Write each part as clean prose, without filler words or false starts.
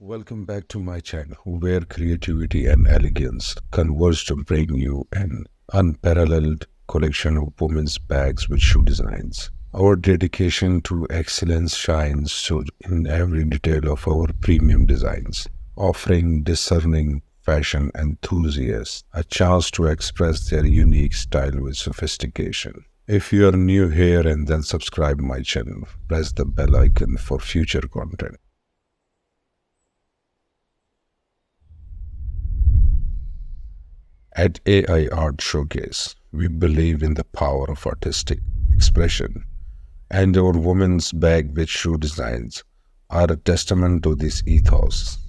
Welcome back to my channel, where creativity and elegance converge to bring you an unparalleled collection of women's bags with shoe designs. Our dedication to excellence shines so in every detail of our premium designs, offering discerning fashion enthusiasts a chance to express their unique style with sophistication. If you are new here and then subscribe my channel, press the bell icon for future content. At AI Art Showcase, we believe in the power of artistic expression, and our women's bag with shoe designs are a testament to this ethos.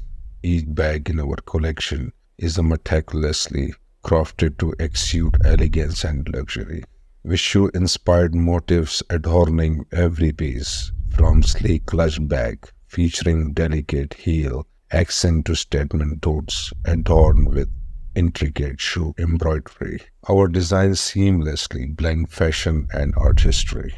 Each bag in our collection is meticulously crafted to exude elegance and luxury, with shoe-inspired motifs adorning every piece, from sleek clutch bag featuring delicate heel accent to statement totes adorned with intricate shoe embroidery. Our designs seamlessly blend fashion and artistry,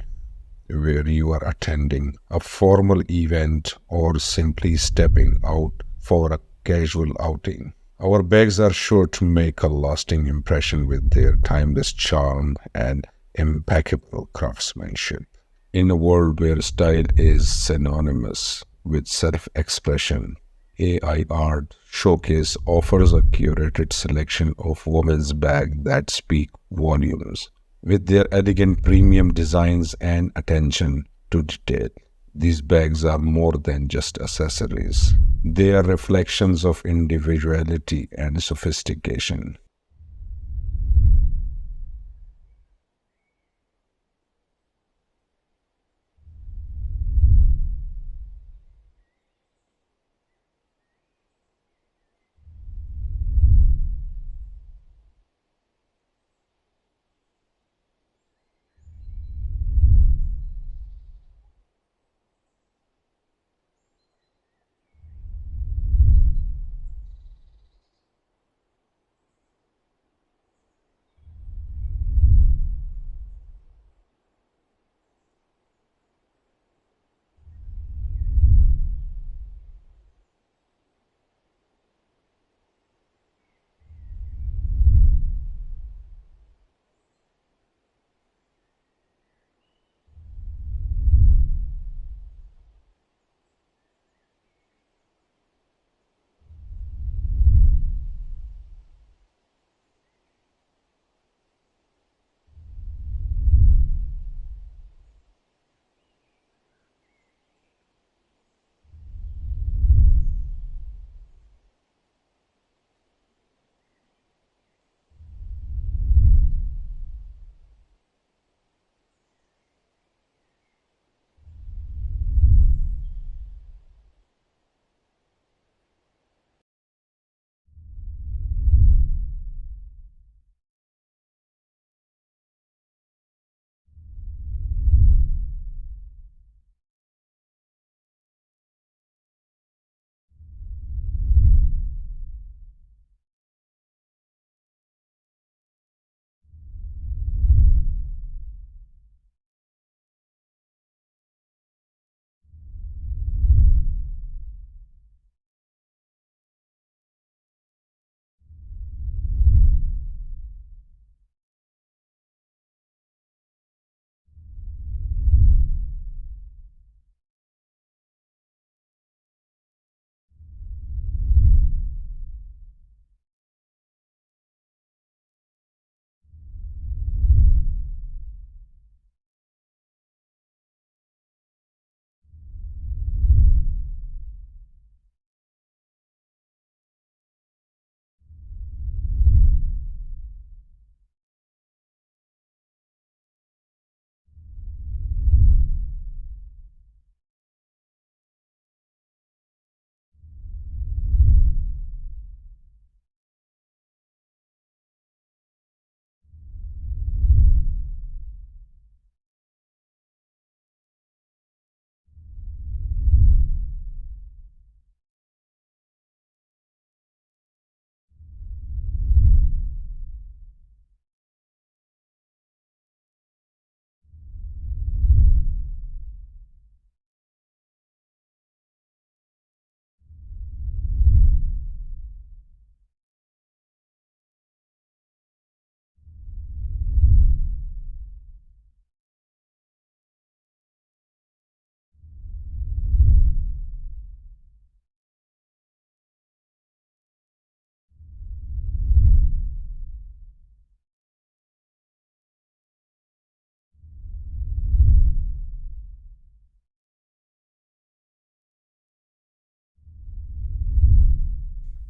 where you are attending a formal event or simply stepping out for a casual outing. Our bags are sure to make a lasting impression with their timeless charm and impeccable craftsmanship. In a world where style is synonymous with self expression, AI Art Showcase offers a curated selection of women's bags that speak volumes. With their elegant premium designs and attention to detail, these bags are more than just accessories. They are reflections of individuality and sophistication.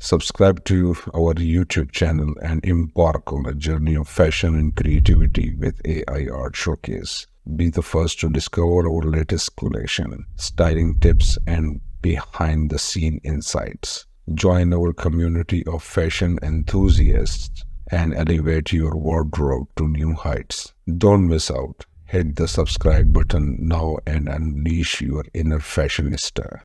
Subscribe to our YouTube channel and embark on a journey of fashion and creativity with AI Art Showcase. Be the first to discover our latest collection, styling tips, and behind the scene insights. Join our community of fashion enthusiasts and elevate your wardrobe to new heights. Don't miss out. Hit the subscribe button now and unleash your inner fashionista.